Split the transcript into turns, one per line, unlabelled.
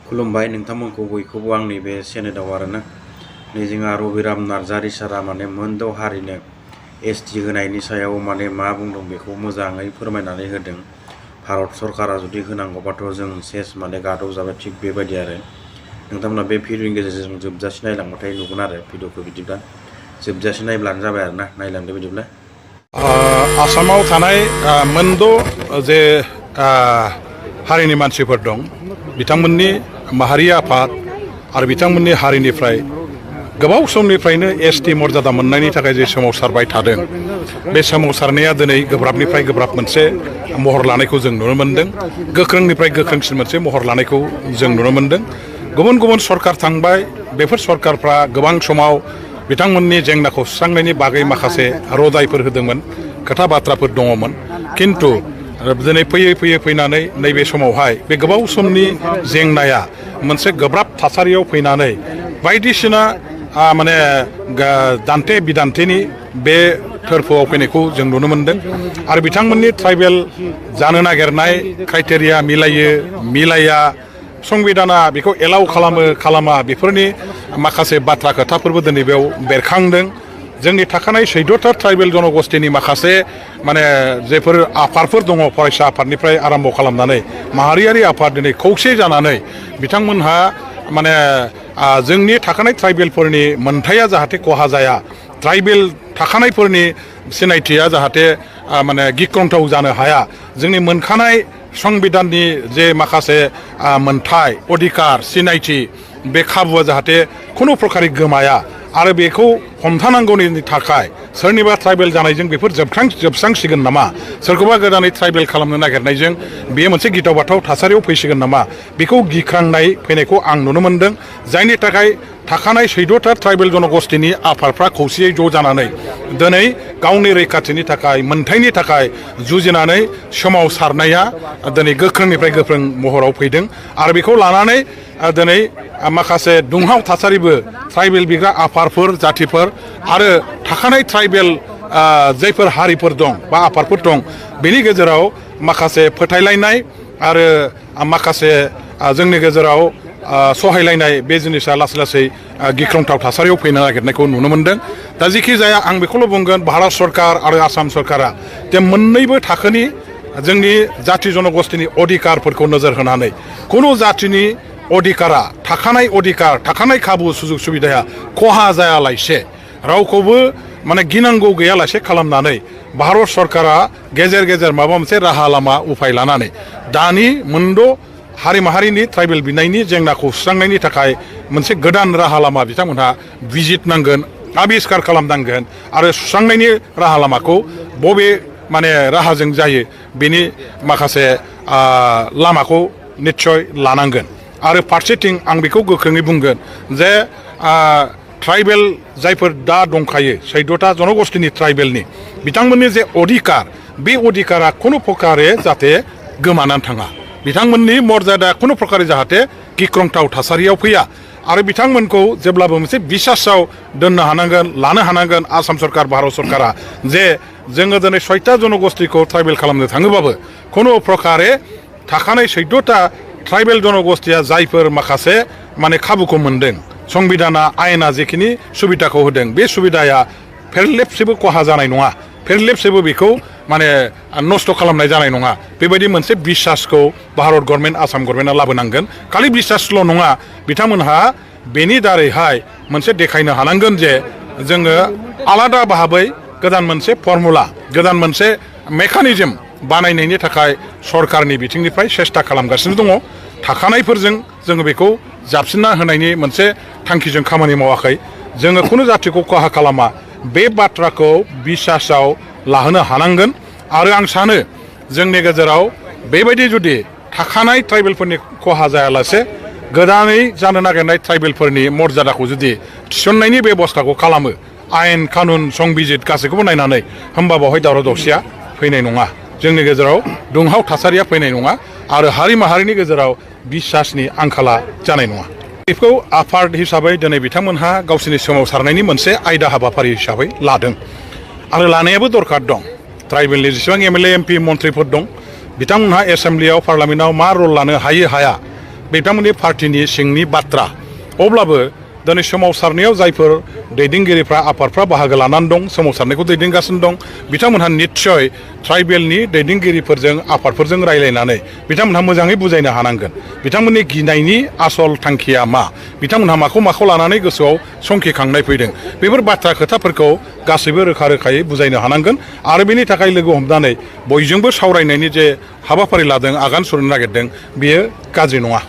खुलुमबाय नोंथांमोनखौ बयखौबो आंनि बे चेनेलाव आरोना नै जोंहा रबिराम नार्जारि सारा माने मोनद' हारिनो एसटि होनायनि सायाव माने मा बुंदों बेखौ मोजाङै फोरमायनानै होदों। भारत सरकारा जुदि होनांगौबाथ' जों सेस माने गादब जाबाय थिग बेबायदि आरो नोंथांमोना बे भिडिअनि गेजेरजों जोबजासे नायलांबाथाय नुगोन आरो भिडिअखौ बिदिब्ला जोबजासे नायब्लानो जाबाय आरोना नायलांदो बिदिब्ला।
आसामाव थानाय मोनद' जे हारिनि मानसिफोर दं बिथांमोननि माहारि आफाद आरो बिथांमोननि हारिनिफ्राय गोबाव समनिफ्रायनो एसटि मर्यादा मोननायनि थाखाय जे सोमावसारबाय थादों बे सोमावसारनाया दिनै गोब्राबनिफ्राय गोब्राब मोनसे महर लानायखौ जों नुनो मोन्दों। गोख्रोंनिफ्राय गोख्रोंसिन मोनसे महर लानायखौ जों नुनो मोन्दों। गुबुन गुबुन सरकार थांबाय, बेफोर सरकारफ्रा गोबां समाव बिथांमोननि जेंनाखौ सुस्रांनायनि बागै माखासे रदायफोर होदोंमोन, खोथा बाथ्राफोर दङमोन। खिन्थु दिनै फैयै फैनानै नैबे समावहाय बे गोबाव समनि जेंनाया मोनसे गोब्राब थासारियाव फैनानै बायदिसिना माने दान्थे बिदान्थेनि बे थोरफोआव फैनायखौ जों नुनो मोन्दों। आरो बिथांमोननि ट्राइबेल जानो नागिरनाय क्राइटेरिया मिलाया, संबिधाना बेखौ एलाउ खालामा बेफोरनि माखासे बाथ्रा खोथाफोरबो दिनै बेयाव बेरखांदों। जोंनि थाखानाय 14था ट्राइबेल जनगोष्ठीनि माखासे माने जेफोर आफादफोर दङ, फरायसा आफादनिफ्राय आरम्भ खालामनानै माहारियारि आफाद दिनै खौसे जानानै बिथांमोनहा माने जोंनि थाखानाय ट्राइबेलफोरनि मोनथाया जाहाथे खहा जाया, ट्राइबेल थाखानायफोरनि सिनायथिया जाहाथे माने गिख्रंथाव जानो हाया, जोंनि मोनखानाय संबिधाननि जे माखासे मोनथाय अधिकार सिनायथि बे खाबुआ जाहाथे खुनु प्रकारै गोमाया आरो बेखौ हमथानांगौनि थाखाय सोरनिबा ट्राइबेल जानायजों बेफोर जोबस्रांसिगोन नामा, सोरखौबा गोदानै ट्राइबेल खालामनो नागिरनायजों बेयो मोनसे गिथाव बाथाव थासारियाव फैसिगोन नामा, बेखौ गिख्रांनाय फैनायखौ आं नुनो मोन्दों। जायनि थाखाय थाखानाय 14था ट्राइबेल जनगोष्ठीनि आफादफ्रा खौसेयै ज' जानानै दिनै गावनि रैखाथिनि थाखाय मोनथायनि थाखाय जुजिनानै सोमावसारनाया दिनै गोख्रोंनिफ्राय गोख्रों महराव फैदों। आरो बेखौ लानानै दिनै माखासे दुंहाव थासारिबो ट्राइबेल बिग्रा आफादफोर जाथिफोर आरो थाखानाय ट्राइबेल जायफोर हारिफोर दं बा आफादफोर दं बेनि गेजेराव माखासे फोथायलायनाय आरो माखासे जोंनि गेजेराव सहायलायनाय बे जिनिसा लासै लासै गिख्रंथाव थासारियाव फैनो नागिरनायखौ नुनो मोन्दों। दा जेखि जाया आं बेखौल' बुंगोन, भारत सरकार आरो आसाम सरकारा जे मोननैबो थाखोनि जोंनि जाथि जनगोष्ठीनि अधिकारफोरखौ नोजोर होनानै खुनु जाथिनि अधिकारा थाखानाय खाबु सुजुग सुबिदाया खहा जायालासे रावखौबो माने गिनांगौ गैयालासे खालामनानै भारत सरकारा गेजेर गेजेर माबा मोनसे राहा लामा उफाय लानानै दानि मोनद' हारि माहारिनि ट्राइबेल बिनायनि जेंनाखौ सुस्रांनायनि थाखाय मोनसे गोदान राहा लामा बिथांमोनहा बिजिरनांगोन, आबिस्कार खालामनांगोन आरो सुस्रांनायनि राहा लामाखौ बबे माने राहाजों जायो बेनि माखासे लामाखौ निस्सय लानांगोन। आरो फारसेथिं आं बेखौ गोख्रोङै बुंगोन जे ट्राइबेल जायफोर दा दंखायो 14था जनगोष्ठीनि ट्राइबेलनि बिथांमोननि जे अधिकार बे अधिकारा खुनु प्रकारे जाहाथे गोमानानै थाङा, बिथांमोननि मर्यादा खुनु प्रकारे जाहाथे गिख्रंथाव थासारियाव फैया आरो बिथांमोनखौ जेब्लाबो मोनसे बिसासाव दोननो हानांगोन, लानो हानांगोन आसाम सरकार भारत सरकारा जे जोङो दिनै 6था जनगोष्ठीखौ ट्राइबेल खालामनो थाङोबाबो खुनु प्रकारे थाखानाय 14था ट्राइबेल जनगोष्ठीया जायफोर माखासे माने खाबुखौ मोनदों, संबिधाना आयेना जेखिनि सुबिदाखौ होदों बे सुबिदाया फेरलेबसेबो खहा जानाय नङा, फेरलेबसेबो बेखौ माने नस्थ' खालामनाय जानाय नङा। बेबायदि मोनसे बिसासखौ भारत गभर्नमेन्ट आसाम गभर्नमेन्टआ लाबोनांगोन। खालि बिसासल' नङा, बिथांमोनहा बेनि दारैहाय मोनसे देखायनो हानांगोन जे जोङो आलादा भाबै गोदान मोनसे फर्मुला, गोदान मोनसे मेकानिजम बानायनायनि थाखाय सरकारनि बिथिंनिफ्राय सेस्था खालामगासिनो दङ। थाखानायफोरजों जोङो बेखौ जाबसिनना होनायनि मोनसे थांखिजों खामानि मावाखै। जोङो खुनु जाथिखौ खहा खालामा बे बाथ्राखौ बिसासाव लाहोनो हानांगोन। आरो आं सानो जोंनि गेजेराव बेबायदि जुदि थाखानाय ट्राइबेलफोरनि खहा जायालासे गोदानै जानो नागिरनाय ट्राइबेलफोरनि मर्यादाखौ जुदि थिसननायनि बेबस्थाखौ खालामो, आयेन कानुन संबिजित गासैखौबो नायनानै, होमबा बेवहाय दावराव दावसिया फैनाय नङा, जोंनि गेजेराव दुंहाव थासारिया फैनाय नङा आरो हारि माहारिनि गेजेराव बिसासनि आंखाला जानाय नङा। बेखौ आफाद हिसाबै दिनै बिथांमोनहा गावसोरनि सोमावसारनायनि मोनसे आयदा हाबाफारि हिसाबै लादों आरो लानायाबो दरखार दं। ट्राइबेलनि जेसेबां एमएलए एमपि मन्थ्रिफोर दं बिथांमोनहा एसेम्ब्लियाव पार्लामेन्टआव मा रल लानो हायो हाया बिथांमोननि पार्टिनि सिंनि बाथ्रा अब्लाबो दिनै सोमावसारनायाव जायफोर दैदेनगिरिफ्रा आफादफ्रा बाहागो लानानै दं सोमावसारनायखौ दैदेनगासिनो दं बिथांमोनहा निस्सय ट्राइबेलनि दैदेनगिरिफोरजों आफादफोरजों रायज्लायनानै बिथांमोनहा मोजाङै बुजायनो हानांगोन बिथांमोननि गिनायनि आसल थांखिया मा बिथांमोनहा माखौ लानानै गोसोआव संखिखांनाय फैदों बेफोर बाथ्रा खोथाफोरखौ गासैबो रोखा रोखायै बुजायनो हानांगोन आरो बेनि थाखाय लोगो हमनानै बयजोंबो सावरायनायनि जे हाबाफारि लादों आगान सुरनो नागिरदों बेयो गाज्रि नङा।